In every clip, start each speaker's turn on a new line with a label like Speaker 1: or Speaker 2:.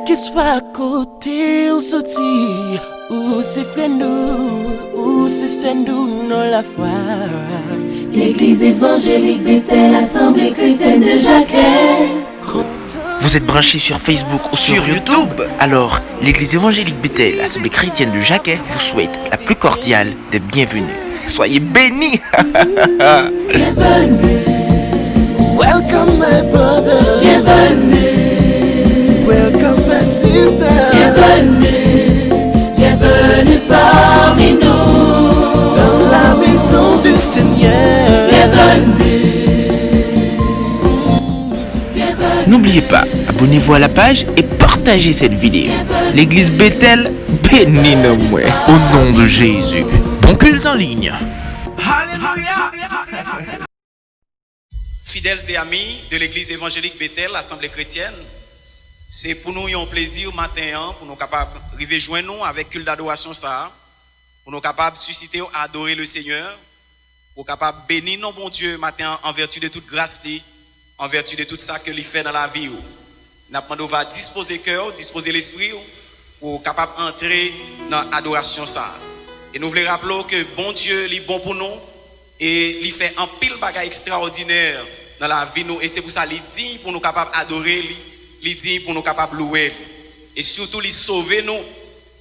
Speaker 1: Quel que soit côté ou sorti, ou c'est frère nous, ou c'est nous, non la foi.
Speaker 2: L'église évangélique Bethel, Assemblée chrétienne de Jacquet.
Speaker 3: Vous êtes branchés sur Facebook ou sur YouTube? Alors, l'église évangélique Bethel, Assemblée chrétienne de Jacquet, vous souhaite la plus cordiale des bienvenus. Soyez bénis!
Speaker 2: Bienvenue.
Speaker 1: Welcome my brother.
Speaker 2: Bienvenue.
Speaker 1: Welcome my sister.
Speaker 2: Bienvenue. Bienvenue parmi nous.
Speaker 1: Dans la maison du Seigneur.
Speaker 2: Bienvenue.
Speaker 3: N'oubliez pas, abonnez-vous à la page et partagez cette vidéo. L'église Bethel, bénis nos moins. Au nom de Jésus. Bon culte en ligne.
Speaker 4: Fidèles et amis de l'église évangélique Bethel, l'Assemblée chrétienne, c'est pour nous un plaisir matin, pour nous capables de rejoindre nous avec culte d'adoration ça, pour nous capables de susciter à adorer le Seigneur, pour capables de bénir nos bons Dieu matin en vertu de toute grâce, en vertu de tout ça que lui fait dans la vie. Nous va disposer cœur, disposer l'esprit pour capable entrer dans l'adoration ça. Et nous voulons rappeler que bon Dieu est bon pour nous et il fait un pile bagage extraordinaire dans la vie nous, et c'est pour ça qu'il dit pour nous capables d'adorer, il dit pour nous capables de louer, et surtout il sauver nous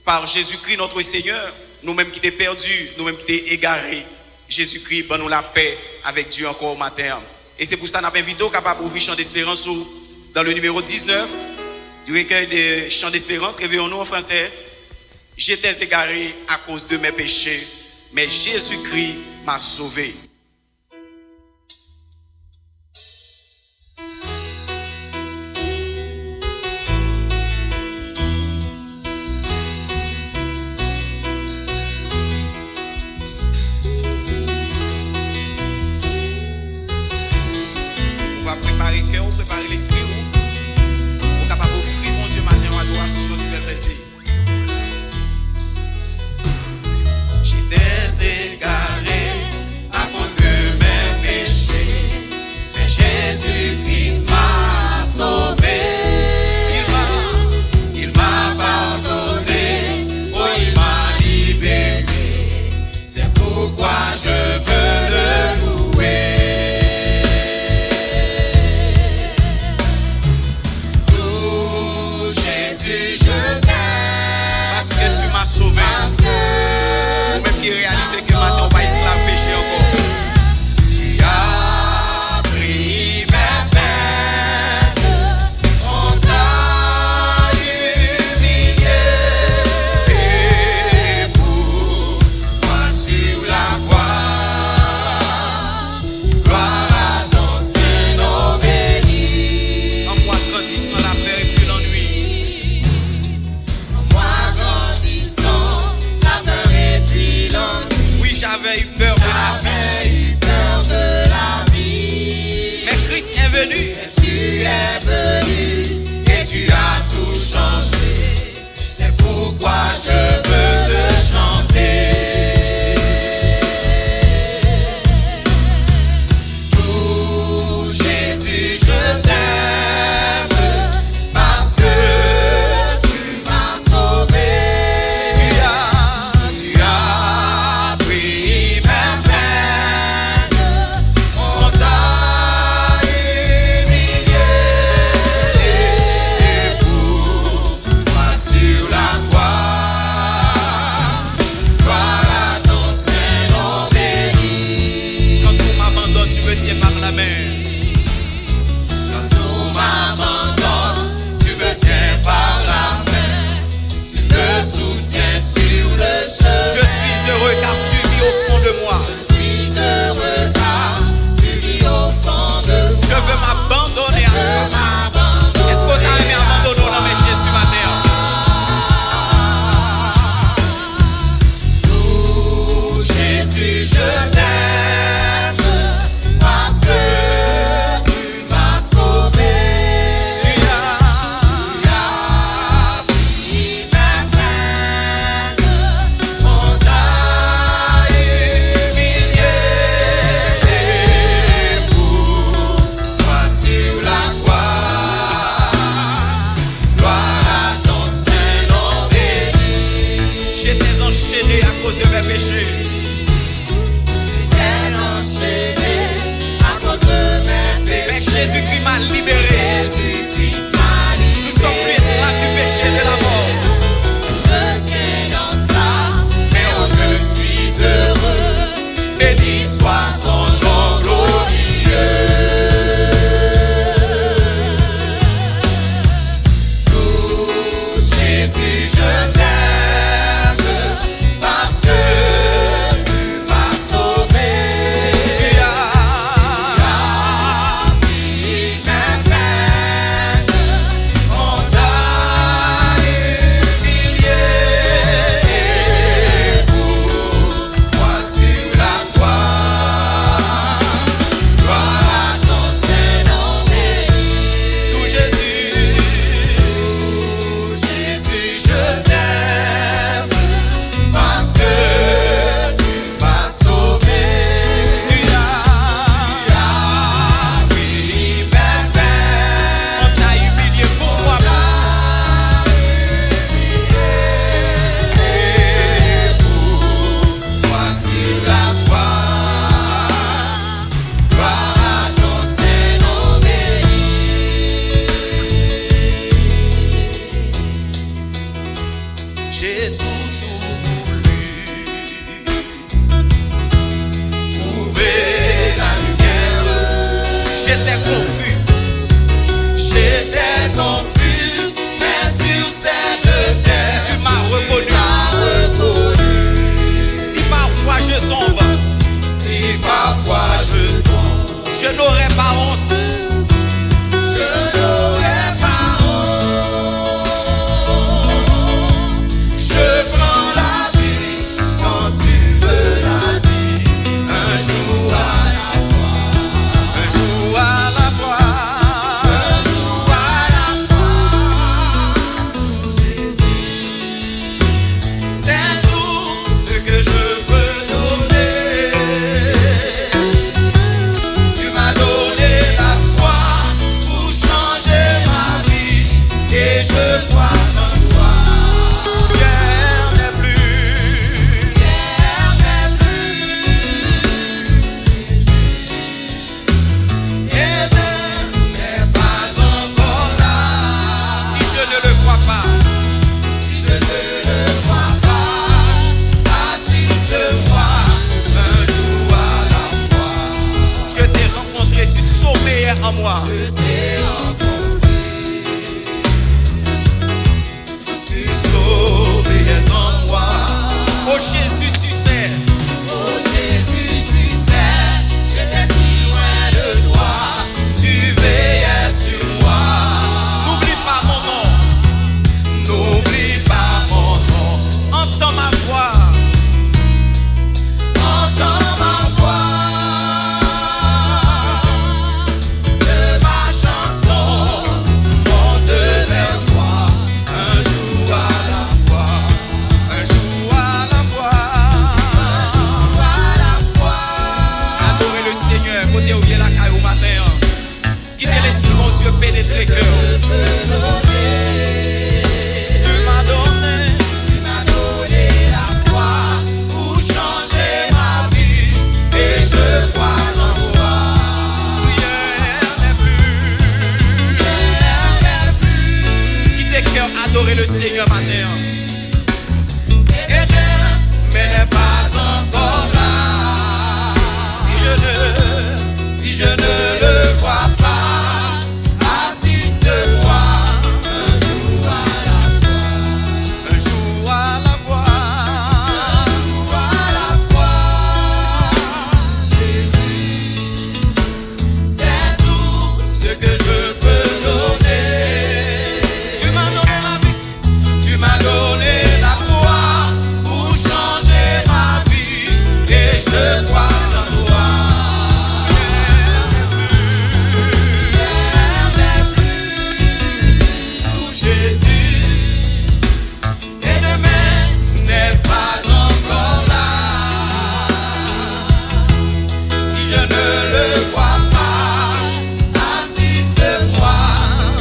Speaker 4: par Jésus-Christ notre Seigneur, nous-mêmes qui étaient perdus, nous-mêmes qui étaient égarés. Jésus-Christ donne nous la paix avec Dieu encore au matin. Et c'est pour ça que nous invitons capable d'ouvrir Chant d'Espérance dans le numéro 19 du recueil de Chant d'Espérance. Réveillons-nous en français. J'étais égaré à cause de mes péchés, mais Jésus-Christ m'a sauvé. Préparer l'esprit pour capable offrir mon Dieu matin en adoration de faire plaisir. J'étais égaré à cause de mes péchés, mais Jésus-Christ m'a sauvé. Il m'a pardonné, oh il m'a libéré. C'est pourquoi je veux le louer. pas,
Speaker 2: si je ne le vois pas, assiste-moi un jour à la fois.
Speaker 4: je t'ai rencontré, tu sommeillais en moi.
Speaker 2: Je t'ai rencontré,
Speaker 4: Tu sommeillais en moi. Oh Jésus, tu sais,
Speaker 2: oh Jésus, tu sais, j'étais si loin de toi, tu veillais sur moi.
Speaker 4: n'oublie pas mon nom,
Speaker 2: N'oublie pas mon nom,
Speaker 4: entends ma voix.
Speaker 2: entends ma voix, que ma chanson monte vers toi, un jour à la fois,
Speaker 4: Un jour à la fois.
Speaker 2: un jour à la fois.
Speaker 4: Adorez le Seigneur, côté où vient la caille au matin. Quittez l'esprit, mon Dieu, pénétrer cœur. Tu m'as donné
Speaker 2: la foi pour changer ma vie et je crois en toi.
Speaker 4: rien n'est plus. Quittez cœur, adorez le Seigneur matin.
Speaker 2: Mais n'est pas encore là. Si je ne le vois pas, assiste-moi un jour à la fois.
Speaker 4: Un jour à la fois.
Speaker 2: Un jour à la fois. Jésus, c'est tout ce que je peux donner.
Speaker 4: Tu m'as donné la vie.
Speaker 2: Tu m'as donné la foi pour changer ma vie et je crois en toi. Jésus, et demain n'est pas encore là. Si je ne le vois pas, assiste-moi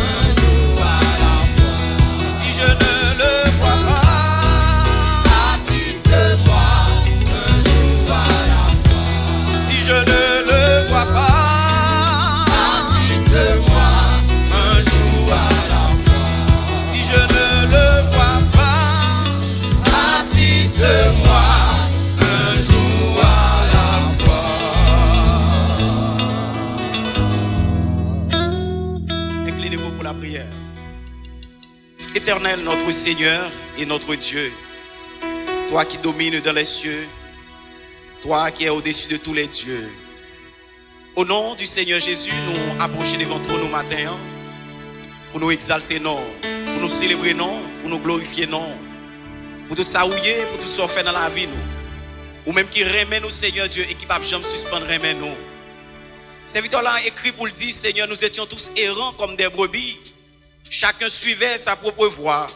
Speaker 2: un jour à la fois.
Speaker 4: Si je ne le vois pas,
Speaker 2: Assiste-moi un jour à la fois.
Speaker 4: si je ne le vois pas,
Speaker 2: Assiste-moi un jour à la fois.
Speaker 4: si je ne le vois pas,
Speaker 2: Assiste-moi un jour à la fois.
Speaker 4: inclinez-vous pour la prière. Éternel, notre Seigneur et notre Dieu, toi qui domines dans les cieux, toi qui es au-dessus de tous les dieux, au nom du Seigneur Jésus, nous approchons devant toi nous matin pour nous exalter, non, pour nous célébrer, non, pour nous glorifier, non, pour tout ça ouiller, pour tout ça faire dans la vie, nous, ou même qui remet nous, Seigneur Dieu, et qui ne peut jamais suspendre, remet nous. Serviteur là écrit pour le dire, Seigneur, nous étions tous errants comme des brebis. Chacun suivait sa propre voie.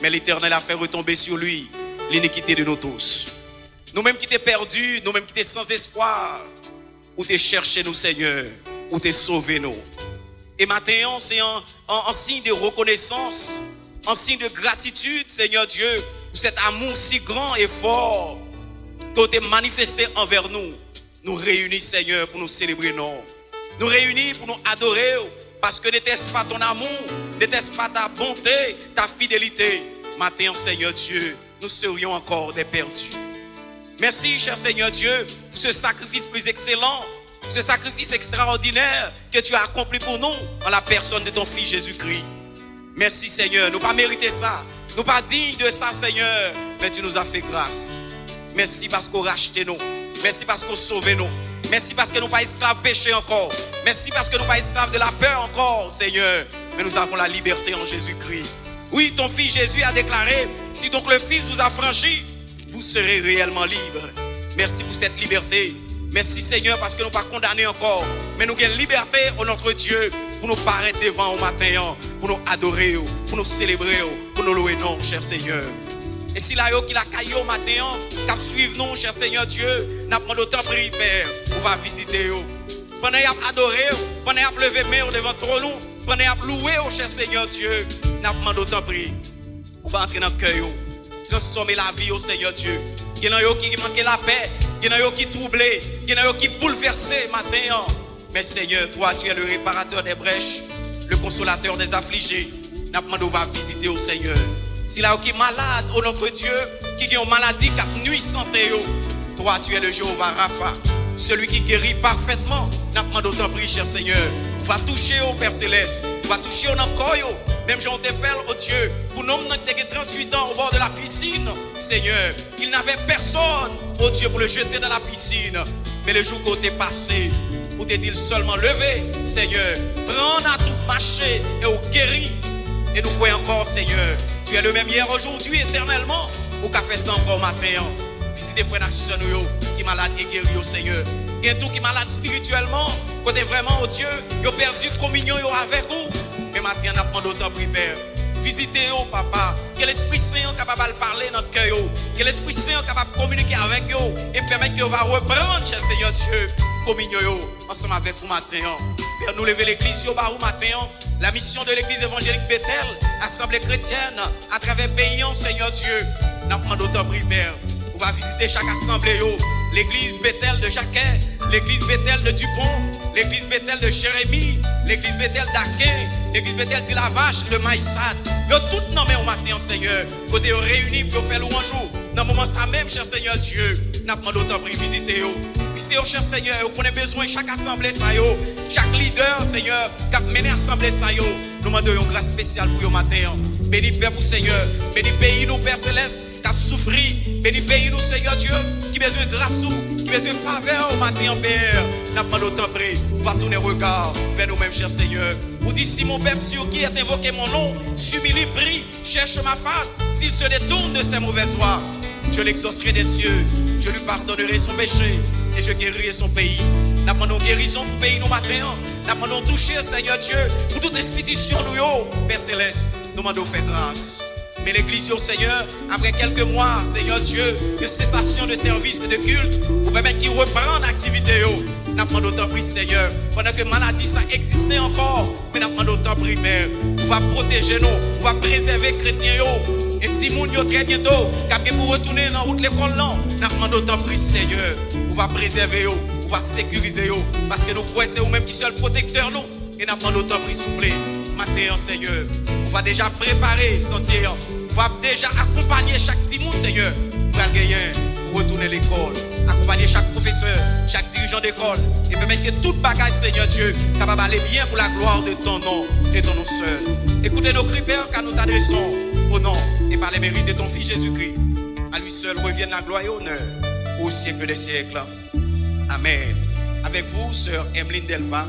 Speaker 4: Mais l'Éternel a fait retomber sur lui l'iniquité de nous tous. Nous-mêmes qui t'es perdus, nous-mêmes qui t'es sans espoir, ou t'es cherché nous, Seigneur, ou t'es sauvé nous. Et maintenant, c'est en signe de reconnaissance, en signe de gratitude, Seigneur Dieu, pour cet amour si grand et fort que tu t'es manifesté envers nous. Nous réunis, Seigneur, pour nous célébrer, non. Nous réunis pour nous adorer, parce que n'était-ce pas ton amour, n'était-ce pas ta bonté, ta fidélité. Maintenant, Seigneur Dieu, nous serions encore des perdus. Merci, cher Seigneur Dieu, pour ce sacrifice plus excellent, ce sacrifice extraordinaire que tu as accompli pour nous en la personne de ton Fils Jésus-Christ. Merci, Seigneur. Nous pas mérité ça, nous pas dignes de ça, Seigneur, mais tu nous as fait grâce. Merci parce qu'on racheté nous. Merci parce qu'on sauvé nous. Merci parce que nous pas esclaves péché encore. Merci parce que nous pas esclaves de la peur encore, Seigneur. Mais nous avons la liberté en Jésus-Christ. Oui, ton Fils Jésus a déclaré, si donc le Fils vous a franchi, vous serez réellement libres. Merci pour cette liberté. Merci, Seigneur, parce que nous ne sommes pas condamnés encore. Mais nous avons liberté au notre Dieu pour nous paraître devant au matin, pour nous adorer, pour nous célébrer, pour nous louer, non, cher Seigneur. Et si là, qui la caillé au matin, qui suivent nous, cher Seigneur Dieu, n'a pas autant prié, Père, on va visiter. Pendant qu'il a adoré, pendant qu'il a levé main devant nous, pendant qu'il a loué, cher Seigneur Dieu, n'a pas autant prié. On va entrer dans le cœur, transformer la vie au Seigneur Dieu. Il y en a qui manquent la paix, il y en a qui troublés, il y en a qui bouleversés matin. Mais Seigneur, toi, tu es le réparateur des brèches, le consolateur des affligés. N'a demandé va visiter au Seigneur. Si là qui est malade, oh notre Dieu, qui a une maladie qui a nuit santé, toi tu es le Jéhovah Rapha, celui qui guérit parfaitement. N'a demandé autant prier, cher Seigneur. Va toucher au Père Céleste, va toucher au corps. Même Jean te fait, oh Dieu, pour nous qui avons 38 ans au bord de la piscine, Seigneur, il n'avait personne, oh Dieu, pour le jeter dans la piscine. Mais le jour qu'on t'est passé, pour te dire seulement lever, Seigneur, prends à tout marché et au guéri. Et nous croyons encore, Seigneur, tu es le même hier, aujourd'hui, éternellement. Ou qu'a fait ça encore matin. Visitez frères et sœurs qui malade et guéri au Seigneur. Il y a tout qui malade spirituellement. Côté vraiment, oh Dieu, ils ont perdu communion avec vous. Mais maintenant, on apprend d'autant prière. Visitez-vous, papa. Que l'Esprit Saint est capable de parler dans le cœur. Que l'Esprit Saint est capable de communiquer avec vous. Et permettre que vous va reprendre, cher Seigneur Dieu, communion ensemble avec vous matin. Père, nous lever l'église au bas matin. La mission de l'église évangélique Bethel, assemblée chrétienne, à travers le pays, Seigneur Dieu. Nous apprenons d'autant prière. On va visiter chaque assemblée. L'église Bethel de Jacquet, l'église Bethel de Dupont, l'église Bethel de Jérémie, l'église Bethel d'Aquin, l'église Bethel de la Vache, de Maïsad. Yo tout nommé au matin, Seigneur. Côté réunis pour faire louange. Dans le moment ça même, cher Seigneur Dieu, nous apprenons d'autant prière. Visitez-vous. Visitez-vous, cher Seigneur. Vous avez besoin de chaque assemblée, ça chaque leader, Seigneur, qui a mené l'assemblée, ça nous demandons une grâce spéciale pour le matin. Bénis Père pour Seigneur. Bénis pays nous, Père Céleste, qui a souffri. Bénis pays nous, Seigneur Dieu, qui a besoin de grâce, qui a besoin de faveur au matin, Père. Nous apprenons d'autant prière. Va tourner regard vers nous-mêmes, cher Seigneur. Vous dites, si mon peuple sur qui est invoqué mon nom, s'humilie, prie, cherche ma face, s'il se détourne de ses mauvaises voies, je l'exaucerai des cieux, je lui pardonnerai son péché et je guérirai son pays. Nous demandons guérison pour le pays nous matin. Nous demandons toucher, Seigneur Dieu, pour toute institution, nous, Père Céleste. Nous demandons faire grâce. Mais l'église, Seigneur, après quelques mois, Seigneur Dieu, de cessation de service et de culte, pour permettre qu'il reprenne l'activité. Nous demandons autant prier, Seigneur, pendant que maladie ça existait encore, mais nous demandons autant prier, Père. On va protéger nous, on va préserver les chrétiens. Et si nous très bientôt, quand pour retourner dans route l'école, nous demandons autant prier, Seigneur. On va préserver, on va sécuriser, parce que nous croyons c'est vous-même qui sommes le protecteur, nous. Et nous demandons autant prier, s'il vous plaît. Matin, Seigneur, on va déjà préparer sentier. On va déjà accompagner chaque petit monde, Seigneur, pour gagner, pour retourner l'école. Accompagner chaque professeur, chaque dirigeant d'école. Et permettre que toute bagage, Seigneur Dieu, capable d'aller bien pour la gloire de ton nom et ton nom seul. Écoutez nos cris, Père, car nous t'adressons au nom et par les mérites de ton Fils Jésus-Christ. À lui seul revienne la gloire et l'honneur au siècle des siècles. Amen. Avec vous, sœur Emeline Delva,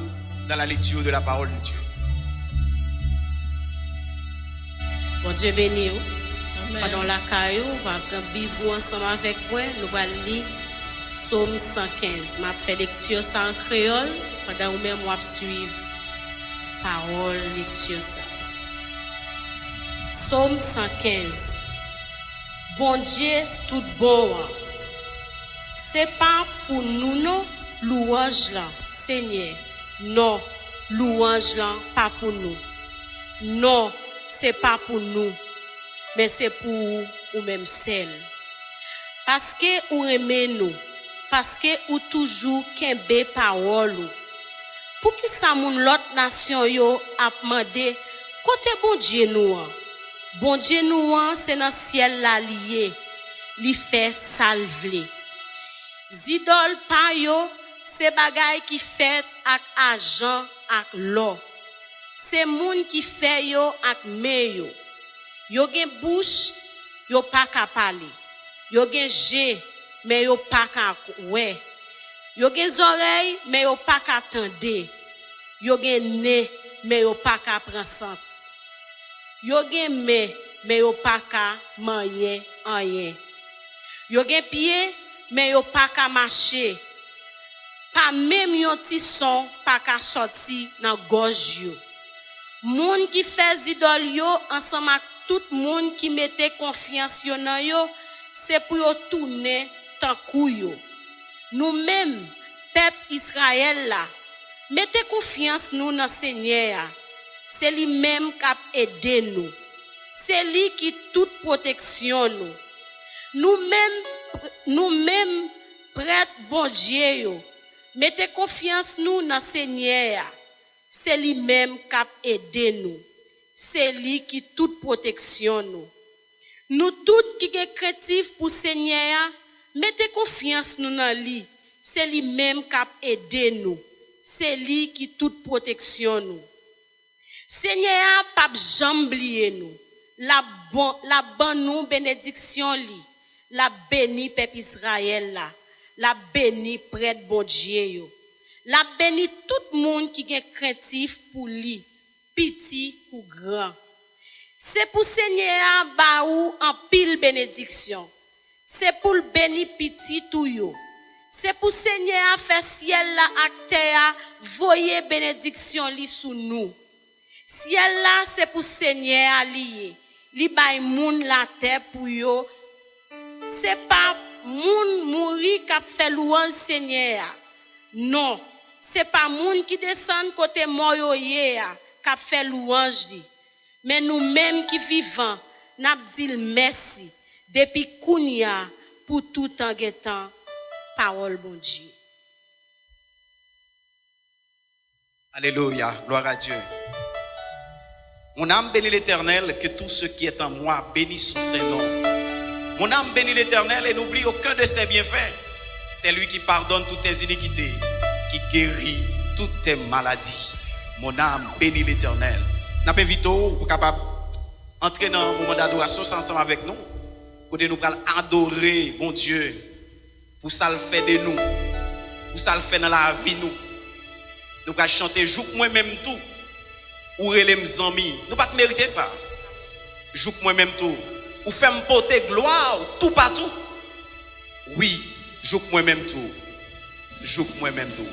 Speaker 4: dans la lecture de la parole de Dieu.
Speaker 5: Bon Dieu béni. Pendant la caillou, on va vivre ensemble avec moi. Nous allons lire Psaume 115. Ma fait lecture ça en créole. Pendant que même on va suivre parole lecture ça. Psaume 115. Bon Dieu tout bon. C'est pas pour nous non louange là, Seigneur. Non, louange là pas pour nous. Non, c'est pas pour nous. Mais c'est pour ou même seul. Parce que ou aimez nous, parce que ou toujours kembe parole. Pour qui ça moun l'autre nation yo a demandé côté bon Dieu nous. Bon Dieu nous c'est dans ciel la lié, li fait salver. Zidol pa yo c'est bagay qui fait ak argent ak l'or. C'est moun qui fait yo ak me yo. Yo gen bouche, yo pa ka parler. Yo gen jè, mais yo pa ka wè. Yo gen oreilles, mais yo pa ka tande. Yo gen nez, mais yo pa ka pran sant. Yo gen main, mais yo pa ka manye anyen. Yo gen pied, mais yo pa ka marcher. Pa même yon ti son pa ka sorti nan gorge yo. Moun qui fait zidol yo ensemble ak tout moun qui mette confiance yo nan yo, c'est pour yo tourner tan kou yo. Nous même peuple Israël là, mettez confiance nous dans Seigneur. C'est lui même qui a aidé nous. C'est lui qui toute protection nous. Nous même prête bon Dieu yo. Mettez confiance nous dans Seigneur. C'est lui même qui a aidé nous. c'est lui qui toute protection nous. Nous toutes qui sommes créatifs pour Seigneur, mettez confiance nous dans lui. C'est lui même qui a aidé nous. C'est lui qui toute protection nous. Seigneur, pas jamais oublier nous. La bonne nous bénédiction li. La béni peuple Israël là. La béni prêtre bon Dieu yo. La béni tout monde qui est craintif pour lui, petit ou grand. C'est pour Seigneur ba ou en pile bénédiction. C'est pour le béni petit tout yo. C'est pour Seigneur faire ciel la ak terre voyer bénédiction li sous nous. Ciel là c'est pour Seigneur lié. Li bay moun la terre pour yo. C'est pas moun mouri qui fait louange Seigneur. Non, c'est pas moun qui descend côté mort yo qui fait louange li. Mais nous-mêmes qui vivons, n'a dit merci depuis kounya pour tout en guettant parole bon Dieu.
Speaker 4: Alléluia, gloire à Dieu. Mon âme bénit l'Éternel, que tout ce qui est en moi bénisse son Saint-Nom. Mon âme bénit l'Éternel et n'oublie aucun de ses bienfaits. C'est lui qui pardonne toutes tes iniquités, qui guérit toutes tes maladies. Mon âme bénit l'Éternel. Nous invitons pour capable entrer dans un moment d'adoration ensemble avec nous. Pour nous adorer bon Dieu. Pour ça le fait de nous. Pour ça le fait dans la vie nous. Nous allons chanter jouk moi même tout. Ou les amis. Nous pas mériter ça. Jouk moi même tout. Ou faire me porter gloire tout partout. Oui, jouk moi même tout. Jouk moi même tout.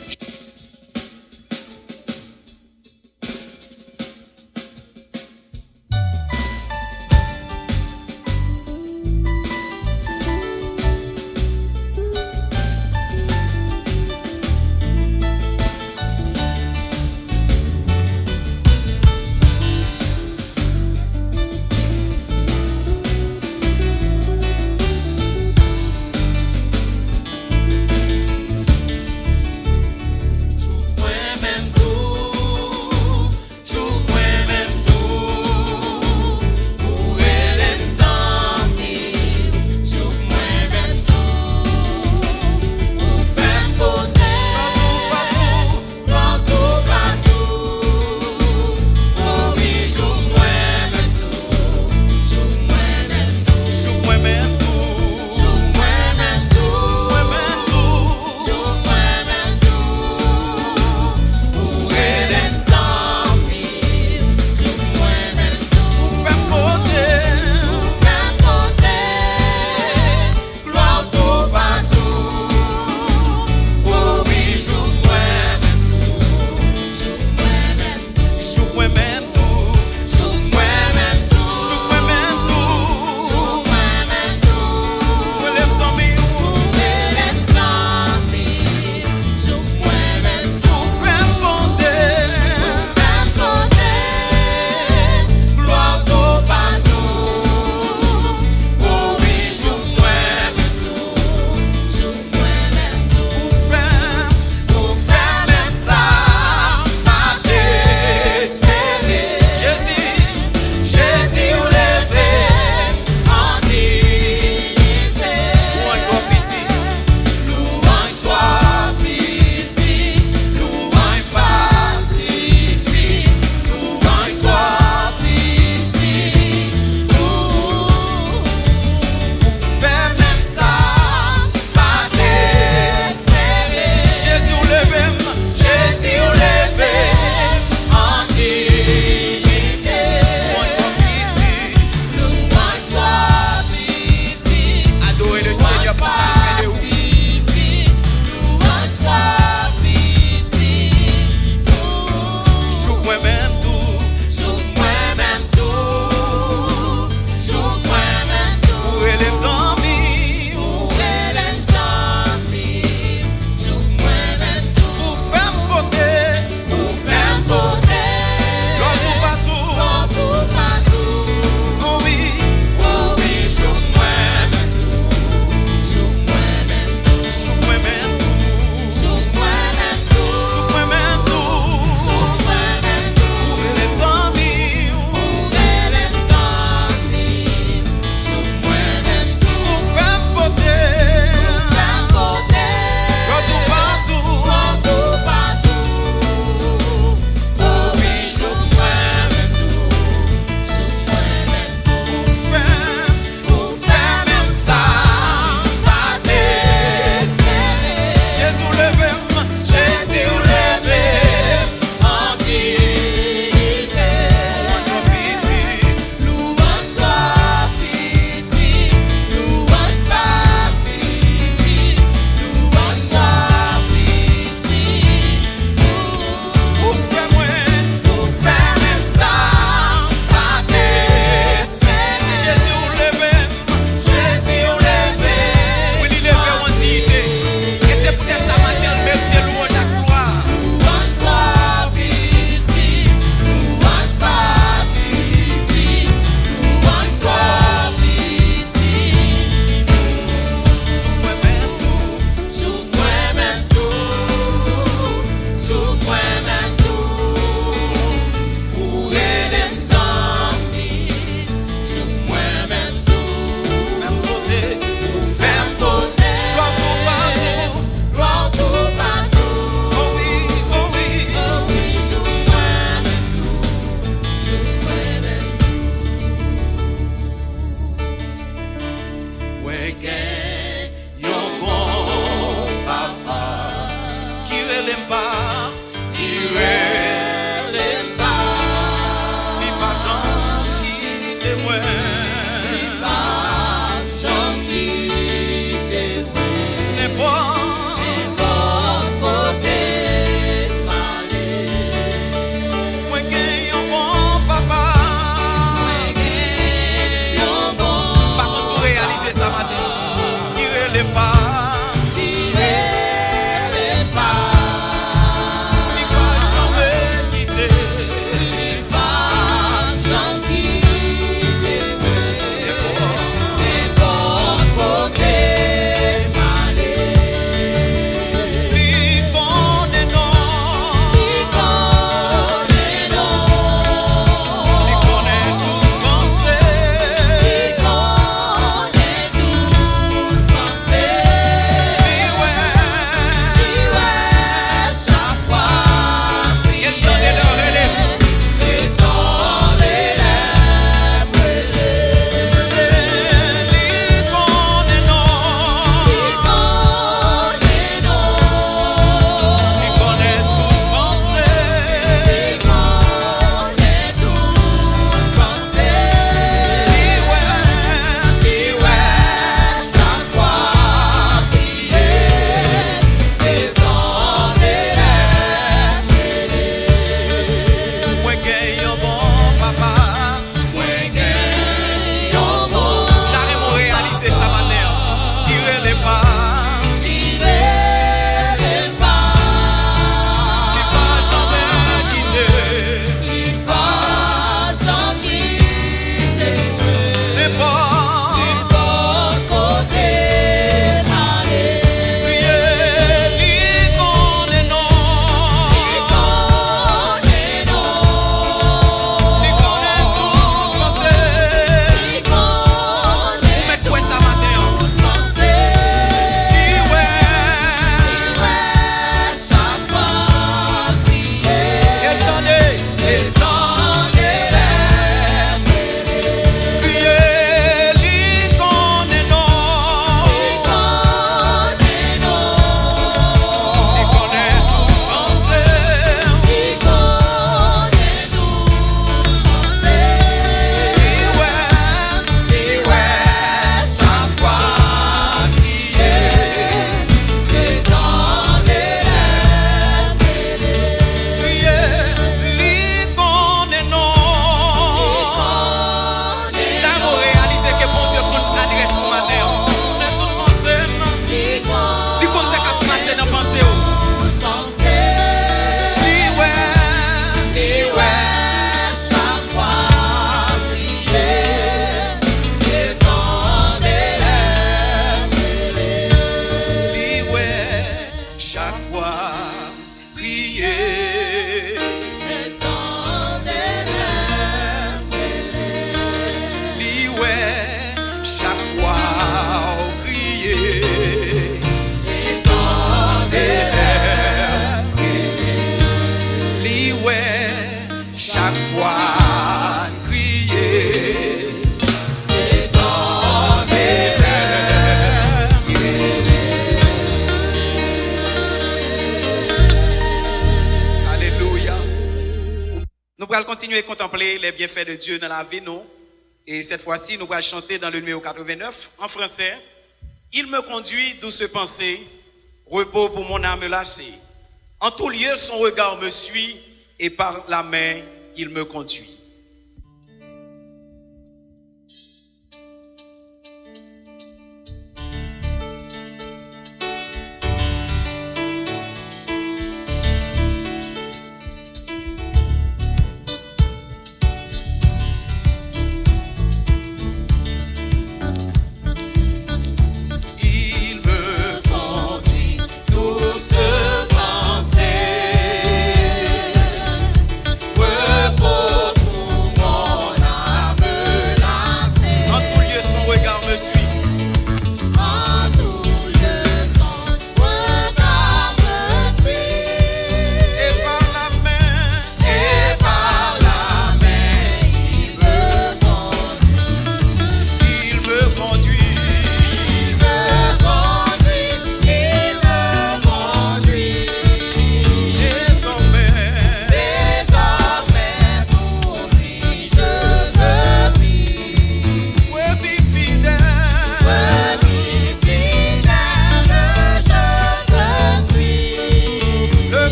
Speaker 4: continuer à contempler les bienfaits de Dieu dans la vie, nous. Et cette fois-ci, nous allons chanter dans le numéro 89, en français. Il me conduit douce pensée, repos pour mon âme lassée. En tout lieu, son regard me suit, et par la main, il me conduit.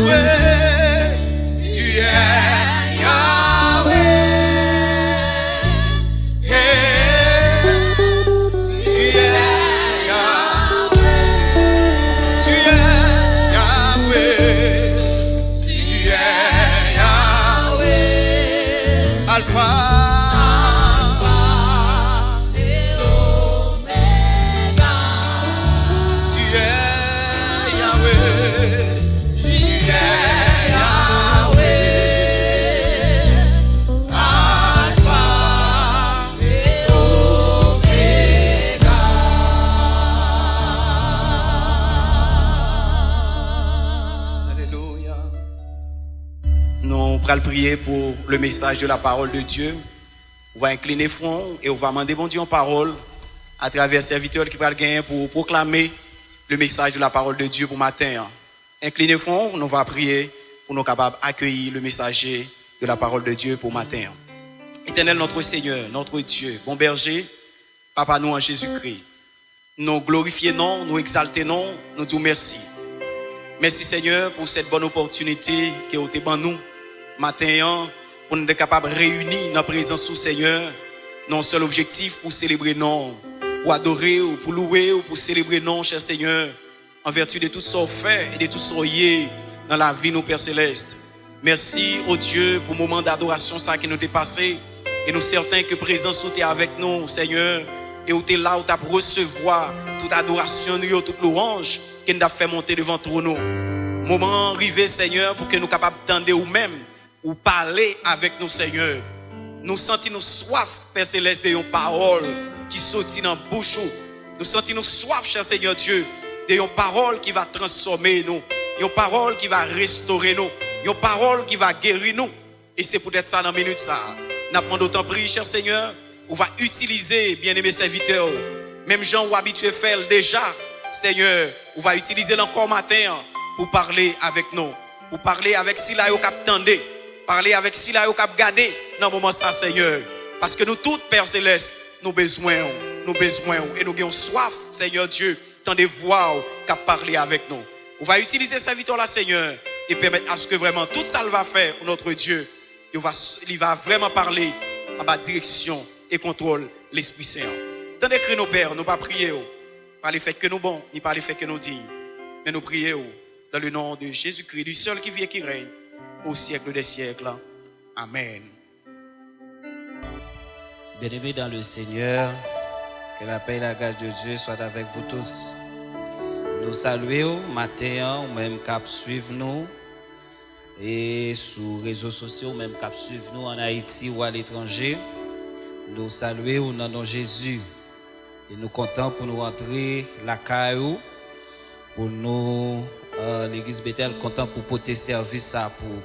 Speaker 2: Yahweh, tu es Yahweh. Alpha et Omega, tu es Yahweh, tu es Yahweh, Alpha et Omega.
Speaker 4: Alléluia. Nous allons prier pour le message de la parole de Dieu. On va incliner front et on va demander bon Dieu en parole à travers serviteurs qui va gagner pour proclamer le message de la parole de Dieu pour matin. Inclinez front, on va prier pour nous capables d'accueillir le messager de la parole de Dieu pour matin. Éternel notre Seigneur, notre Dieu, bon berger, Papa nous en Jésus-Christ. Nous glorifions, nous exaltons, nous disons merci. Merci Seigneur pour cette bonne opportunité que vous avez pour nous matin pour nous être capables de réunir dans la présence du Seigneur. Non seul objectif pour célébrer non, pour adorer ou pour louer ou pour célébrer non, cher Seigneur, en vertu de tout ce qu'on fait et de tout ce qu'on y dans la vie de nos Pères Célestes. Merci au Dieu pour le moment d'adoration ça qui nous est passé et nous certains que présence est avec nous, Seigneur, et où tu es là où tu as recevoir toute adoration, toute louange qui nous a fait monter devant nous. Moment arrivé, Seigneur, pour que nous capables d'entendre ou même ou parler avec nous, Seigneur. Nous sentons nous soif, Père Céleste, de une parole qui sortit dans la bouche. Nous sentons nous soif, cher Seigneur Dieu, de une parole qui va transformer nous, une parole qui va restaurer nous, une parole qui va guérir nous. Et c'est peut-être ça dans la minute ça. Nous avons d'autant prié, cher Seigneur, on va utiliser, bien-aimés serviteurs, même gens ou habitués faire déjà, Seigneur, on va utiliser encore matin pour parler avec nous, pour parler avec Sila yo k'ap tande, parler avec Sila yo k'ap gade dans moment ça, Seigneur, parce que nous tous, Père Céleste, nous besoin et nous avons soif, Seigneur Dieu, tant de voix qu'a parler avec nous. On va utiliser cette victoire là, Seigneur, et permettre à ce que vraiment tout ça va faire notre Dieu, il va vraiment parler en bas direction et contrôle l'Esprit Saint. Tant d'écrire nos pères, nous pas prier par les faits que nous bons, ni par les faits que nous dignes, mais nous prions dans le nom de Jésus-Christ, du seul qui vit et qui règne au siècle des siècles. Amen.
Speaker 6: Bien-aimés dans le Seigneur, que la paix et la grâce de Dieu soient avec vous tous. Nous saluons matin, ou même cap suivre nous, et sur les réseaux sociaux, même cap suivre nous en Haïti ou à l'étranger. Nous saluons au nom de Jésus. Et nous comptons pour nous rentrer la caillou, pour nous, l'église Bethel, content pour porter service à pour.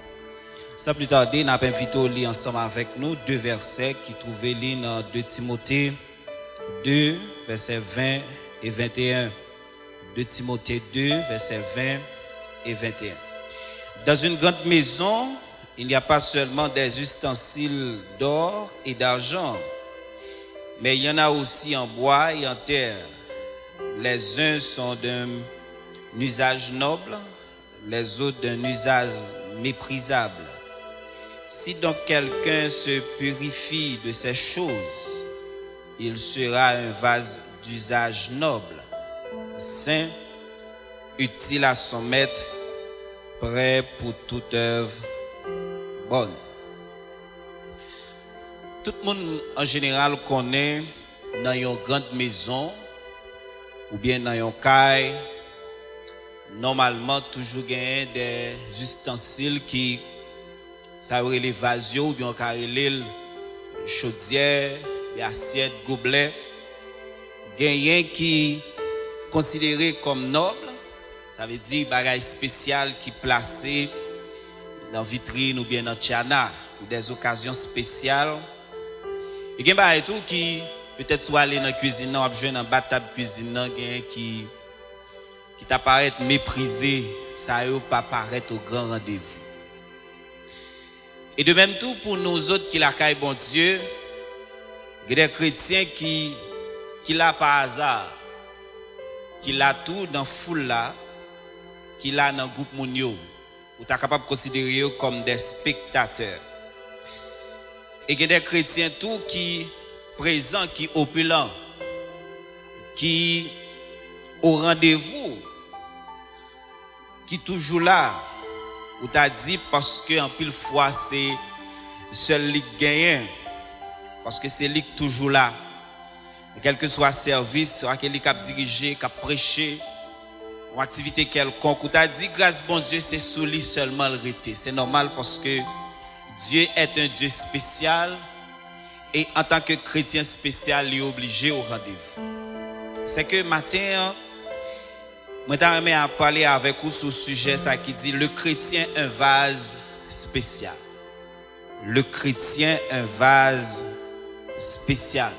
Speaker 6: Sans plus tarder, nous avons invité au lit ensemble avec nous 2 versets qui trouvaient dans 2 Timothée 2, versets 20 et 21. 2 Timothée 2, versets 20 et 21. Dans une grande maison, il n'y a pas seulement des ustensiles d'or et d'argent, mais il y en a aussi en bois et en terre. Les uns sont d'un usage noble, les autres d'un usage méprisable. Si donc quelqu'un se purifie de ces choses, il sera un vase d'usage noble, saint, utile à son maître, prêt pour toute œuvre bonne. Tout le monde en général connaît dans une grande maison ou bien dans une caille, normalement toujours gagner des ustensiles qui ça aurait les vases ou bien carrelé chaudière, les assiettes, gobelets, gagner qui considéré comme noble, ça veut dire bagage spécial qui placé dans vitrine ou bien dans tchana pour des occasions spéciales. Et gen ba tout qui peut-être soit aller dans la cuisine, ou jouer dans batable cuisine, qui t'apparaît méprisé, ça yo pas paraître au grand rendez-vous. Et de même tout pour nous autres qui la caille bon Dieu, des chrétiens qui l'a par hasard, qui l'a tout dans foule là, qui l'a dans groupe mounio, ou tu es capable de considérer eux comme des spectateurs. Et il y a des chrétiens tout qui présents, qui opulents, qui au rendez-vous, qui toujours là, ou t'as dit parce que en pile fois c'est seul lui qui gagne, parce que c'est lui qui toujours là. Et quel que soit service, soit qu'il qui a dirigé, qui a prêché, ou activité quelconque, ou t'as dit grâce bon Dieu, c'est sous lui seulement le rester. C'est normal parce que Dieu est un Dieu spécial et en tant que chrétien spécial, il est obligé au rendez-vous. C'est que matin, moi j'aimerais à parler avec vous sur le sujet ça qui dit le chrétien un vase spécial. Le chrétien un vase spécial.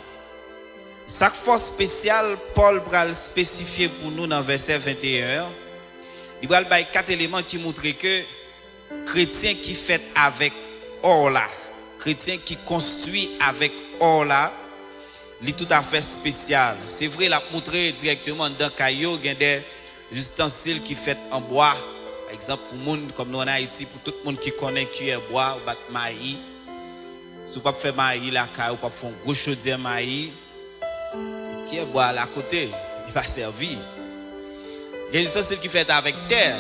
Speaker 6: Chaque fois spécial, Paul va le spécifier pour nous dans verset 21. Il va le 4 éléments qui montrent que chrétien qui fait avec or là, chrétien qui construit avec or là, il est tout à fait spécial. C'est vrai, il a montré directement dans Caillou, il y a des ustensiles qui fait en bois. Par exemple, pour le monde comme nous en Haïti, pour tout le monde qui connaît cuillère bois ou bat maïs. Si vous ne pouvez pas faire maïs là, ou pas faire un gros chaudière maïs, cuillère bois à côté, il va servir. Il y a des ustensiles qui fait avec terre,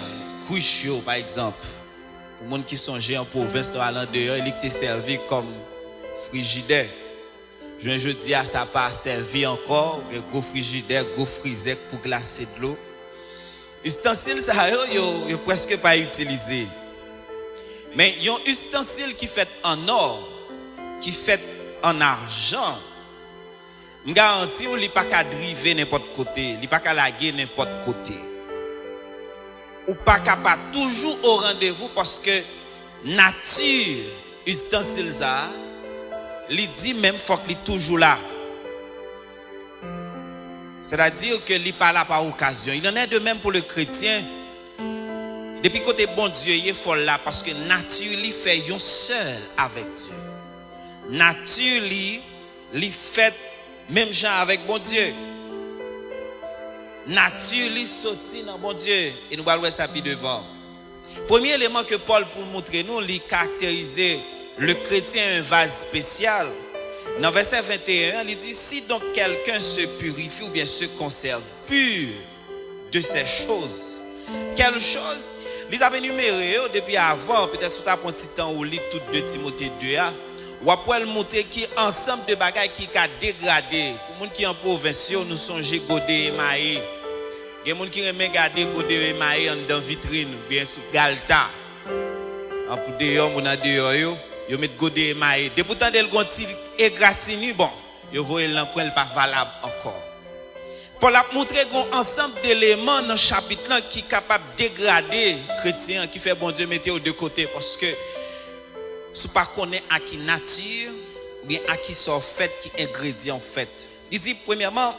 Speaker 6: couche par exemple. Pour les gens qui sont en province, dans l'an dehors, il est servi comme frigidaire. Je dis à ça pas servi encore, gros frigidaire, gros frisette pour glacer de l'eau. Ustensile ça yo presque pas utilisé. Mais il y a un ustensile qui fait en or, qui fait en argent. Je garantis ou li pas ka driver n'importe côté, li pas ka laguer n'importe côté. Ou pas capable toujours au rendez-vous parce que nature ustensile ça li dit même faut qu'il toujours là. C'est-à-dire que il pas là par occasion. Il en est de même pour le chrétien. Depuis côté bon Dieu, il faut là parce que nature li fait yon seul avec Dieu. Nature li fait même gens avec bon Dieu. Nature li sorti dans bon Dieu et nous allons voir ça puis devant. Premier élément que Paul pour montrer nous, il caractériser le chrétien un vase spécial. Dans verset 21, il dit si donc quelqu'un se purifie ou bien se conserve pur de ces choses. Quelles choses? Il a énuméré depuis avant, peut-être sous un petit temps où lit tout de Timothée 2a, ou après le montrer qui ensemble de bagages qui a dégradé. Pour les gens qui en province, nous songez godé et maïs. Il y a des gens qui aiment garder godé et maïs dans vitrine ou bien sous galta. En pour dehors, on a dehors yo met godé et maïs. De pourtant del gonti et gratinu bon, yo voyez l'encoin pas valable encore. Paul a montré un ensemble d'éléments dans le chapitre là qui est capable de dégrader chrétien qui fait bon Dieu mettez aux deux côtés parce que si pas connaît à qui nature ou bien à qui sont fait qui ingrédients fait. Il dit premièrement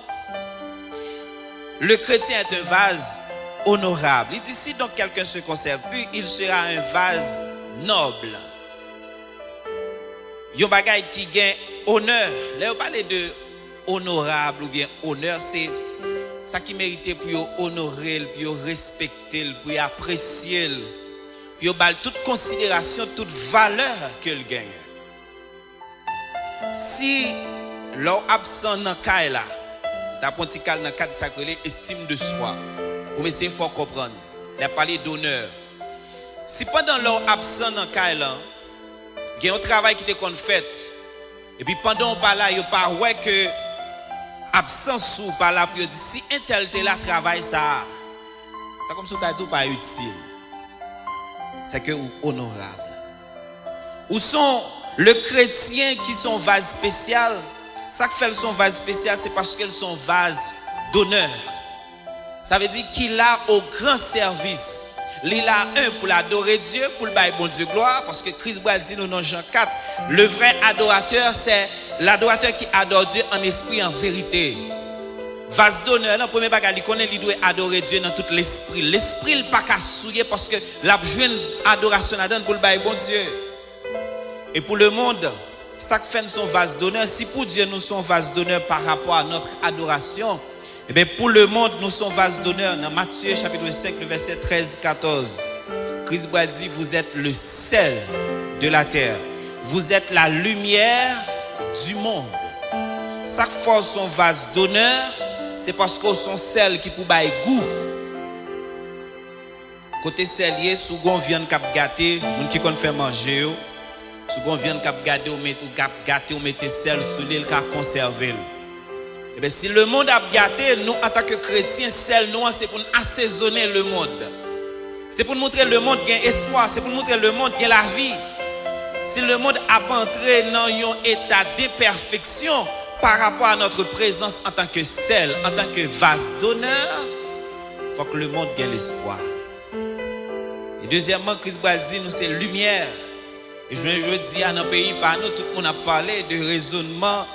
Speaker 6: le chrétien est un vase honorable. Il dit si donc quelqu'un se conserve pur, il sera un vase noble. Yon bagay qui gagne honneur. Là on parle de honorable ou bien honneur, c'est ça qui mérite pour honorer, pour respecter, pour apprécier, pour bal toute considération, toute valeur qu'elle gagne. Si l'on absent dans cas là, d'après dans le cadre sacré, estime de soi. Pour essayer faut comprendre. Il a parlé d'honneur. Si pendant l'on absent dans cas là, il y a un travail qui est fait. Et puis pendant on parle là, il pas ouais que absence ou par là pour dire si un tel là travail ça. C'est comme si tu as dit pas utile. C'est que honorable. Où sont les chrétiens qui sont vase spécial? Ça qui fait son vase spécial, c'est parce qu'elles sont vase d'honneur. Ça veut dire qu'il a au grand service. Il a un pour l'adorer Dieu, pour le bailler bon Dieu gloire, parce que Christ dit nous dans Jean 4, le vrai adorateur, c'est l'adorateur qui adore Dieu en esprit, en vérité. Vase d'honneur, le premier bagage, il doit adorer Dieu dans tout l'esprit. L'esprit, il n'est pas qu'à souiller parce que la joine adoration pour le bailler bon Dieu. Et pour le monde, ça fait son vase d'honneur. Si pour Dieu nous sommes vase d'honneur par rapport à notre adoration, et bien pour le monde nous sommes vase d'honneur. Dans Matthieu chapitre 5, le verset 13-14. Christ va dire, vous êtes le sel de la terre. Vous êtes la lumière du monde. Chaque fois son vase d'honneur, c'est parce que son sel qui pour bailler goût. Côté selier, sous gon viande cap gâté, moun qui kon fait manger, sous gon viande cap gâté ou mettre cap gâté ou mettre sel sous l'île qu'a conserver. Et bien si le monde a gâté, nous en tant que chrétiens, sel nous c'est pour assaisonner le monde. C'est pour montrer le monde qu'il y a espoir, c'est pour montrer le monde qu'il y a la vie. Si le monde a entré dans un état d'imperfection par rapport à notre présence en tant que sel, en tant que vase d'honneur, il faut que le monde ait l'espoir. Et deuxièmement, Christ dit, nous c'est lumière. Et je dis à nos pays, par nous, tout le monde a parlé de raisonnement,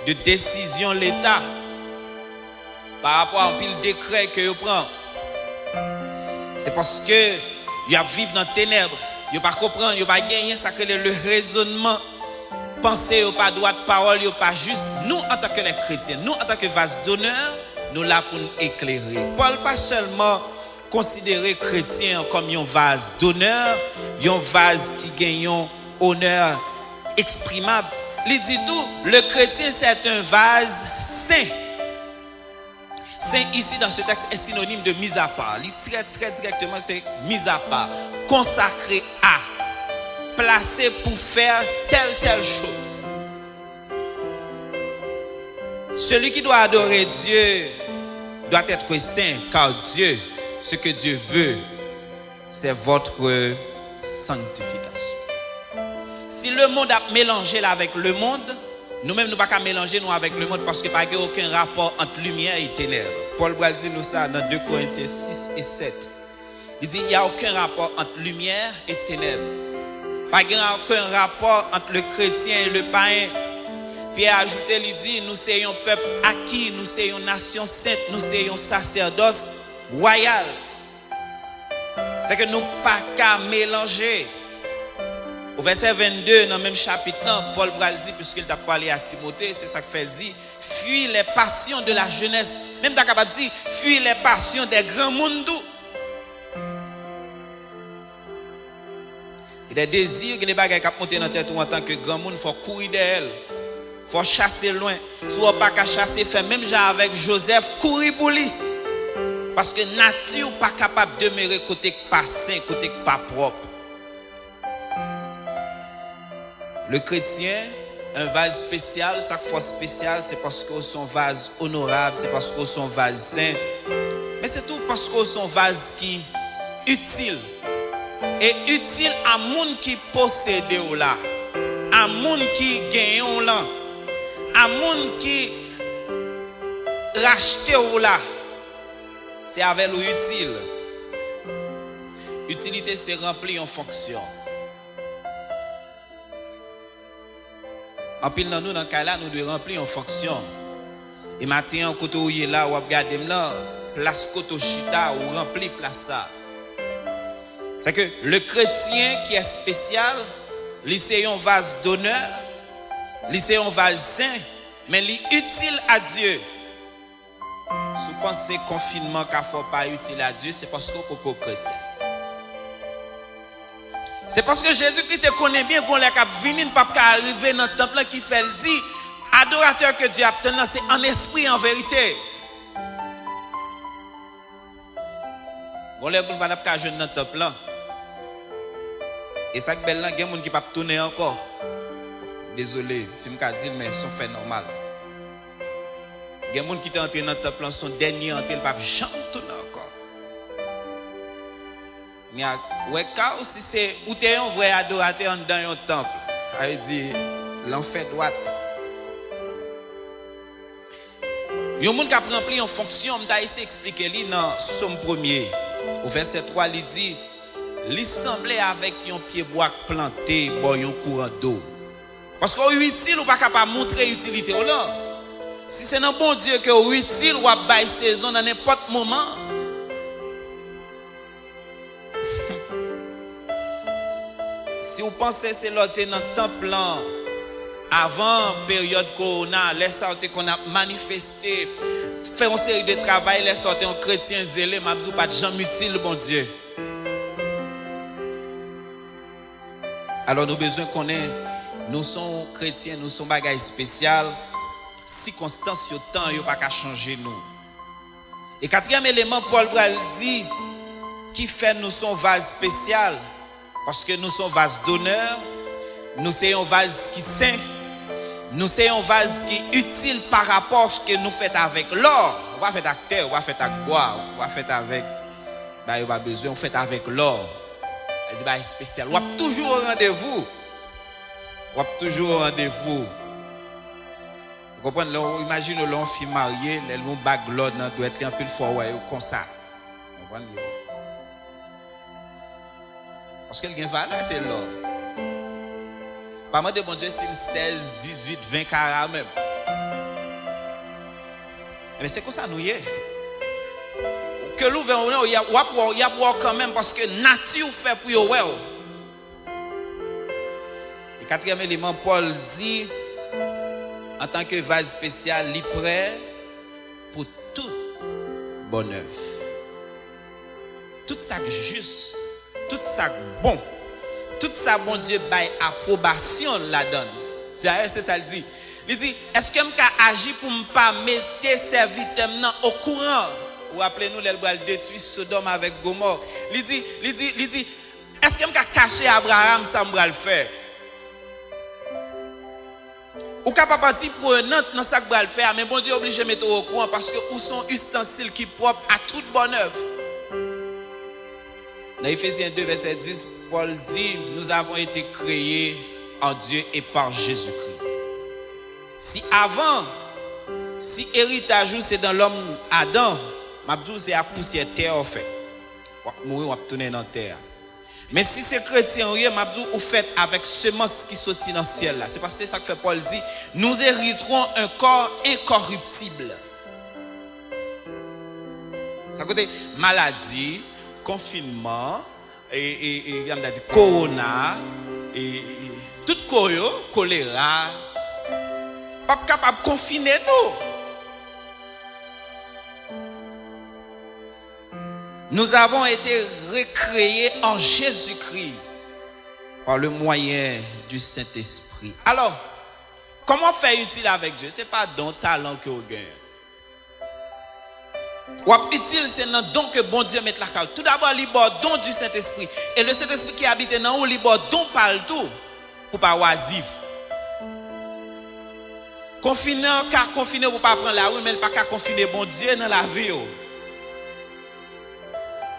Speaker 6: de décision de l'État par rapport à un pile décret que vous prenez. C'est parce que vous vivent dans les ténèbres. Vous ne comprenez pas, vous ne pas gagner ça que le raisonnement, penser, vous pas droit de parole, vous pas juste. Nous, en tant que les chrétiens, nous, en tant que vase d'honneur, nous là pour nous éclairer. Paul pas seulement considérer chrétien comme un vase d'honneur, un vase qui gagne un honneur exprimable. Il dit tout, le chrétien c'est un vase saint. Saint ici dans ce texte est synonyme de mise à part. Il très très directement c'est mise à part, consacré à, placé pour faire telle chose. Celui qui doit adorer Dieu doit être saint, car Dieu, ce que Dieu veut, c'est votre sanctification. Si le monde a mélangé là avec le monde, nous-mêmes nous ne pouvons pas mélanger nous avec le monde parce qu'il n'y a aucun rapport entre lumière et ténèbres. Paul va dire nous ça dans 2 Corinthiens 6 et 7. Il dit il n'y a aucun rapport entre lumière et ténèbres. Il n'y a aucun rapport entre le chrétien et le païen. Pierre a ajouté, il dit nous sommes un peuple acquis, nous sommes une nation sainte, nous sommes un sacerdoce royal. C'est que nous ne pouvons pas mélanger. Au verset 22, dans le même chapitre, Paul dit, puisqu'il t'a parlé à Timothée, c'est ça que fait dit, fuis les passions de la jeunesse. Même t'as capable de dire, fuis les passions des grands mondes. Il y a des désirs qui ne sont pas monter dans la tête en tant que grand monde, il faut courir d'elle. Il faut chasser loin. Si on pas qu'à chasser, faire même genre avec Joseph, courir pour lui. Parce que nature n'est pas capable de demeurer côté pas sain, côté pas propre. Le chrétien, un vase spécial, chaque fois spécial, c'est parce que son vase honorable, c'est parce que son vase saint. Mais c'est tout parce que son vase qui est utile. Et utile à monde qui possède là, à monde qui gagne là, à monde qui rachète là. C'est avec l'utile. Utilité, c'est remplir en fonction. En pile dans nous, dans le cas là, nous devons remplir en fonction. Et maintenant, quand on est là, on regarde là, place koto chita, ou remplit place ça. C'est que le chrétien qui est spécial, c'est un vase d'honneur, c'est un vase saint, mais il est utile à Dieu. Si vous pensez confinement qu'il ne faut pas utile à Dieu, c'est parce que vous êtes chrétien. C'est parce que Jésus-Christ te connaît bien qu'on l'a venu, ne peut pas arriver dans le temple qui fait le dit, adorateur que Dieu a obtenu, c'est en esprit en vérité. On l'a pas pas jeune dans le temple. Et ça que belle là, il y a des gens qui ne peuvent pas tourner encore. Désolé, si je dis, mais ils sont fait normal. Il y a des gens qui sont entrés dans le temple, son dernier entré, ils ne peuvent jamais tourner encore. Ouais, car si c'est où tu es un vrai adorateur dans un temple, il dit l'enfer droite. Il y a un monde qui a rempli en fonction, je vais essayer d'expliquer dans Somme 1er. Au verset 3, il dit il semblait avec un pied bois planté dans un courant d'eau. Parce qu'on est utile, on n'est pas capable de montrer l'utilité. Si c'est un bon Dieu que vous êtes utile, vous avez saison dans n'importe moment. Si vous pensez que c'est l'autre dans le temple avant la période corona, les sorties qu'on a manifesté, fait une série de travail, les sorties en chrétien zélé, mais vous pas de gens utiles, bon Dieu. Alors nous besoin qu'on ait, nous sommes chrétiens, nous sommes bagaille spécial, circonstances au temps, il n'y a pas qu'à changer nous. Et quatrième élément, Paul Bral dit, qui fait nous sommes vase spécial, parce que nous sommes vase d'honneur, nous sommes un vase qui saint, nous sommes un vase qui est utile par rapport à ce que nous faisons avec l'or. On va faire avec terre, on va faire avec bois, on va faire avec, il n'y a pas besoin, on fait avec l'or. Elle dit, c'est spécial. On a toujours au rendez-vous. On a toujours au rendez-vous. Vous comprenez? Imaginez l'on fille mariée, l'on bague l'or, doit être un peu fort, comme ça. Vous comprenez? Parce qu'elle a une valeur, c'est l'or. Pas mal de bon Dieu, c'est 16, 18, 20 carats même. Mais c'est comme ça, nous y est. Que l'ouverture, il y a quand même, parce que nature fait pour vous. Le quatrième élément, Paul dit, en tant que vase spécial, il est prêt pour tout bon œuvre. Tout ça juste, tout ça bon, tout ça bon Dieu bail approbation la donne. D'ailleurs, c'est ça le dit. Il dit, est-ce que je peux agir pour ne pas mettre serviteur au courant? Ou rappelez-nous, les bras détruit Sodome avec Gomorrhe. Il dit, est-ce que je peux cacher Abraham sans me le faire? Ou capable partir prenante dans ça que le faire, mais bon Dieu obligé de mettre au courant parce que où sont ustensiles qui propres à toute bonne œuvre. Dans Ephésiens 2, verset 10, Paul dit, nous avons été créés en Dieu et par Jésus-Christ. Si héritage c'est dans l'homme Adam, Mabdou c'est à poussière terre en fait. On va mourir, on va tourner dans terre. Mais si c'est chrétien, Mabdou ou fait avec semence qui sortit dans le ciel là. C'est parce que c'est ça que fait Paul dit, nous hériterons un corps incorruptible. Ça côté maladie, confinement et il a dit corona et tout choléra pas capable de confiner nous. Nous avons été recréés en Jésus-Christ par le moyen du Saint-Esprit. Alors, comment faire utile avec Dieu? Ce n'est pas don talent que vous gagnez. Ou utile, c'est un don que bon Dieu met la carte. Tout d'abord, il y a don du Saint-Esprit. Et le Saint-Esprit qui habite dans nous, il y a don partout pour pas oisif. Confiner, car confiner pour pas prendre la rue, mais pas qu'à confiner bon Dieu dans la vie.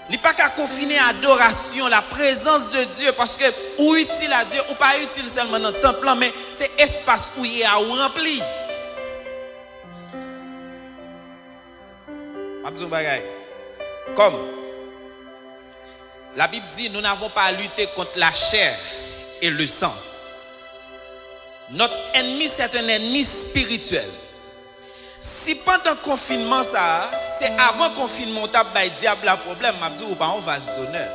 Speaker 6: Il n'y a pas qu'à confiner adoration, la présence de Dieu, parce que ou utile à Dieu, ou pas utile seulement dans le temple, mais c'est espace où il y a ou rempli. Comme la Bible dit, nous n'avons pas à lutter contre la chair et le sang. Notre ennemi, c'est un ennemi spirituel. Si pendant le confinement, ça, c'est avant le confinement, tu as diable le problème, je dis, on vase d'honneur.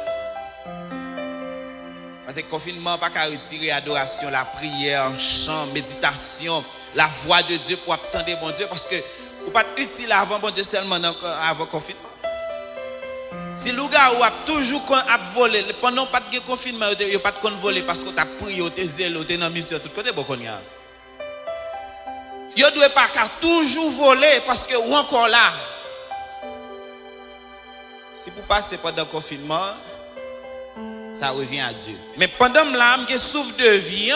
Speaker 6: Parce que le confinement, on ne peut pas retirer l'adoration, la prière, le chant, méditation, la voix de Dieu pour attendre bon Dieu. Parce que on ne peut pas utile avant bon Dieu seulement avant le confinement. Si le gars a toujours volé, pendant pas de confinement, il n'y a pas de voler parce que tu as prié, tu es zélé, tu es dans la mission, tout côté, bon, il ne doit pas toujours voler parce que ou encore là. Si vous passez pendant le confinement, ça revient à Dieu. Mais pendant que je souffre de vie, il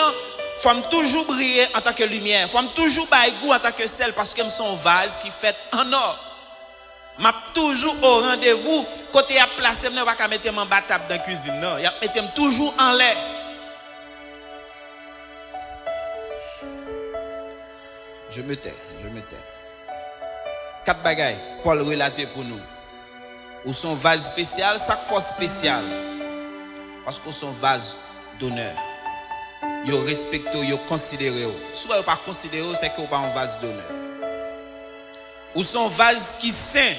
Speaker 6: faut toujours briller en tant que lumière. Il faut toujours bailler goût en tant que sel parce que je suis un vase qui fait en or. Je suis toujours au rendez-vous. Côté à placer, je ne vais pas mettre mon batable dans la cuisine. Non, je vais mettre toujours en l'air. Je me tais. 4 bagailles, Paul relaté pour nous. Ou son vase spécial, chaque fois spécial. Parce que son vase d'honneur. Yo respecte, yo considère. Soit yo pas considéré, c'est que vous pas un vase d'honneur. Ou son vase qui saint.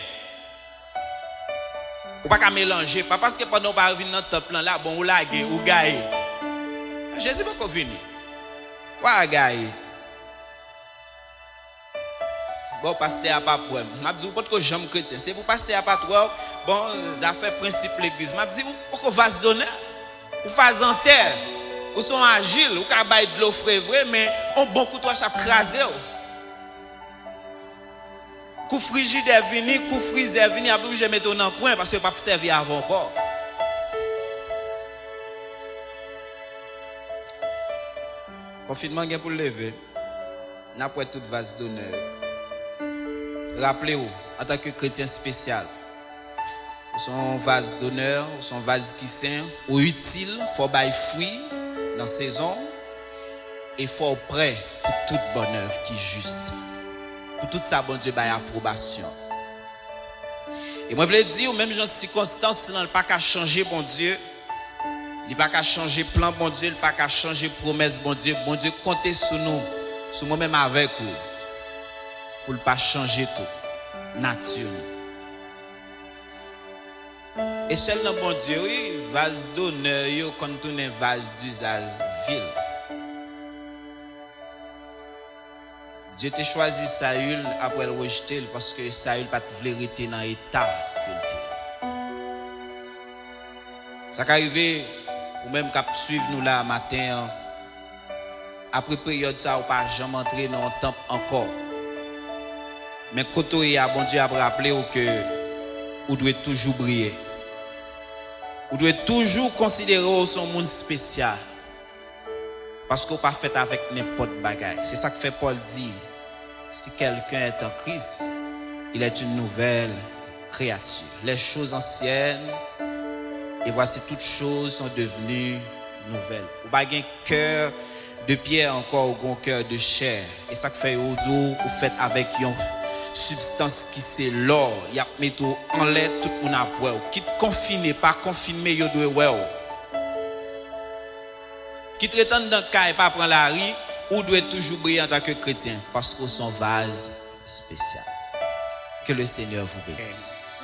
Speaker 6: Ou pas qu'à mélanger, pas parce que pendant pas venir dans le temple là, bon ou laguer ou gailler. Jésus pas venir. Wa gailler. Bon, pasteur a pas problème. M'a dit pourquoi que j'aime chrétien. C'est pour pasteur a pas trop. Bon, ça fait principe l'église. M'a dit pourquoi vase d'honneur ou phase en terre.
Speaker 7: Ou sont agiles, ou ka bay de l'eau frais vrai, mais on bon coup toi chape crasé. Coup frigidaire vini, coup freezer vini, après je mets dans le coin parce que pas servir avant encore. Confinement gain pour lever. N'a pas toute vase d'honneur. Rappelez-vous, en tant que chrétien spécial, son vase d'honneur, son vase qui saint, ou utile, faut bailler fruit dans saison et faut prêt pour toute bonne œuvre qui est juste. Pour tout ça, bon Dieu baille approbation. Et moi je veux dire, même dans circonstances, il n'a pas qu'à changer, bon Dieu. Il n'a pas qu'à changer plan, bon Dieu. Il n'a pas qu'à changer promesse, bon Dieu. Bon Dieu, comptez sur nous, sur moi-même avec vous, pour ne pas changer tout, nature. Et celle de bon Dieu, oui, vase d'honneur, quand on est vase d'usage vil. Dieu t'a choisi Saül après le rejeter parce que Saül pas vérité dans l'état qu'il était. Ça qu'arrivé ou même cap suivre nous là matin après période ça ou pas jamais entrer dans le temple encore. Mais quand bon Dieu a rappelé que vous devez toujours briller. Vous devez toujours considérer son monde spécial. Parce qu'on pas fait avec n'importe bagaille. C'est ça que fait Paul dire. Si quelqu'un est en Christ, il est une nouvelle créature. Les choses anciennes, et voici toutes choses sont devenues nouvelles. Ou pas un cœur de pierre encore, ou un cœur de chair. Et ça que fait au dos, vous faites avec une substance qui c'est l'or. Il y a mis tout en l'air, tout le monde a peur. Qui confine, pas confiné, il doit ouais. Qui traite dans le cas et pas prendre la rue, ou doit toujours briller en tant que chrétien parce qu'on son vase spécial. Que le Seigneur vous bénisse.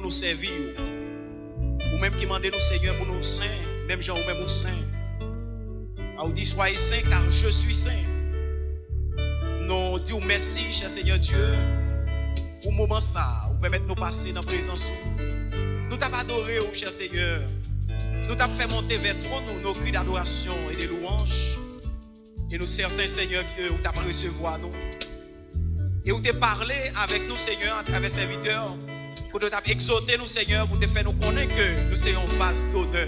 Speaker 4: Servir ou même qui demandez nous Seigneur pour nous saints, même gens ou même nous saints. On dit soyez saints car je suis saint. Nous disons merci cher Seigneur Dieu pour le moment ça, ou permettre nous passer dans la présence. Nous t'avons adoré cher Seigneur. Nous t'avons fait monter vers toi nos cris d'adoration et de louanges. Et nous certains Seigneur qui nous t'avons recevoir nous. Et où t'es parlé avec nous Seigneur à travers serviteurs. Pour nous exhorter nous Seigneur, pour te faire nous connaître que nous sommes un vase d'honneur.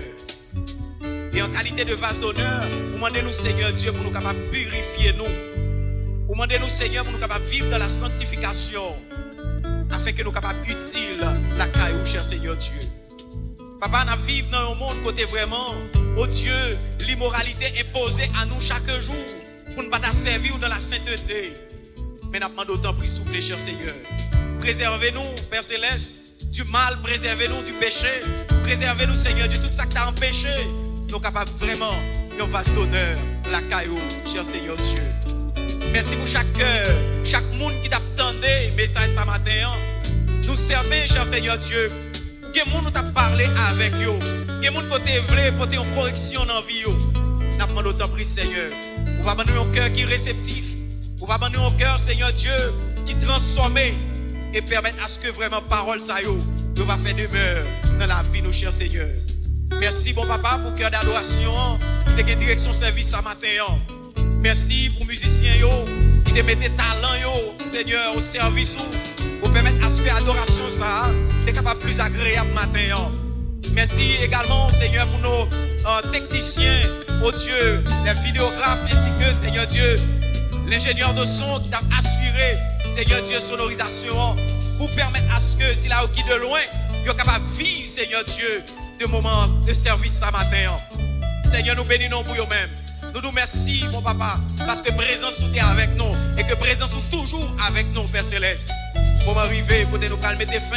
Speaker 4: Et en qualité de vase d'honneur, vous demandez nous Seigneur Dieu pour nous capables de purifier nous. Vous demandez nous Seigneur pour nous capables de vivre dans la sanctification. Afin que nous capables d'utile la caillou, cher Seigneur Dieu. Papa, nous vivons dans un monde côté vraiment, oh Dieu, l'immoralité imposée à nous chaque jour. Pour ne pas servir dans la sainteté. Mais nous demandons autant pour souffler, cher Seigneur. Préservez-nous, Père Céleste, du mal, préservez-nous du péché. Préservez-nous, Seigneur, de tout ça qui t'a empêché. Nous capables vraiment, nous face d'honneur, la caillou, cher Seigneur Dieu. Merci pour chaque cœur, chaque monde qui t'attendait, message ce matin. Nous servons, cher Seigneur Dieu. Que monde nous t'a parlé avec eux. Que monde côté voulait porter une correction dans la vie. Nous demandons autant pris, Seigneur. On va donner un cœur qui est réceptif. On va donner un cœur, Seigneur Dieu, qui transforme et permettre à ce que vraiment parole ça nous va faire demeure dans la vie, nos chers Seigneur. Merci, bon papa, pour cœur d'adoration qui te direction service ce matin. Merci pour musiciens qui te mettent talent, Seigneur, au service pour permettre à ce que l'adoration ça t'es capable plus agréable matin. Merci également, Seigneur, pour nos techniciens, oh Dieu, les vidéographes ainsi que, Seigneur Dieu, l'ingénieur de son qui t'a assuré, Seigneur Dieu, sonorisation pour permettre à ce que, si là qui de loin, ils sont capables de vivre, Seigneur Dieu, de moments de service ce matin. Seigneur, nous bénissons pour eux-mêmes. Nous nous remercions, mon papa, parce que présence est avec nous et que présence est toujours avec nous, Père Céleste. Moment arrivé, pour nous calmer des fins,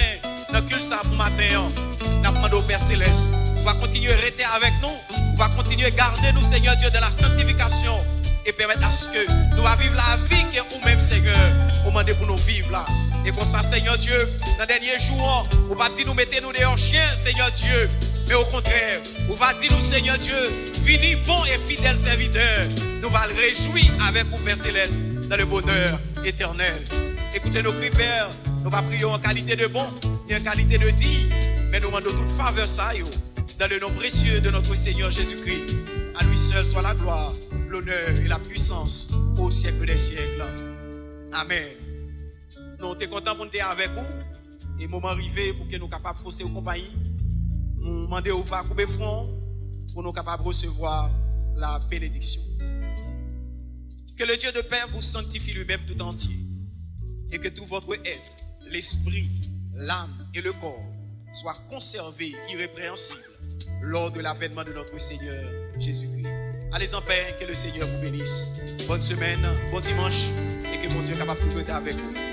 Speaker 4: dans le ça pour matin. Nous demandons au Père Céleste, on va continuer à rester avec nous, on va continuer à garder nous, Seigneur Dieu, dans la sanctification et permettre à ce que nous allons vivre la vie que nous-mêmes, Seigneur, au moment pour nous vivre là. Et comme ça, Seigneur Dieu, dans les derniers jours, on va dire nous mettez-nous des chiens, Seigneur Dieu. Mais au contraire, on va dire nous, Seigneur Dieu, vini bon et fidèle serviteur. Nous allons le réjouir avec vous, Père Céleste, dans le bonheur éternel. Écoutez nos cris, Père, nous va prier en qualité de bon et en qualité de dit, mais nous demandons toute faveur ça, dans le nom précieux de notre Seigneur Jésus-Christ. À lui seul soit la gloire, l'honneur et la puissance au siècle des siècles. Amen. Nous sommes contents pour nous être avec vous. Et le moment arrivé pour que nous soyons capables de forcer aux compagnies. Nous demandons au va couper front pour nous capables de recevoir la bénédiction. Que le Dieu de Père vous sanctifie lui-même tout entier. Et que tout votre être, l'esprit, l'âme et le corps soient conservés irrépréhensibles lors de l'avènement de notre Seigneur Jésus-Christ. Allez en paix, que le Seigneur vous bénisse. Bonne semaine, bon dimanche et que mon Dieu est capable de tout être avec vous.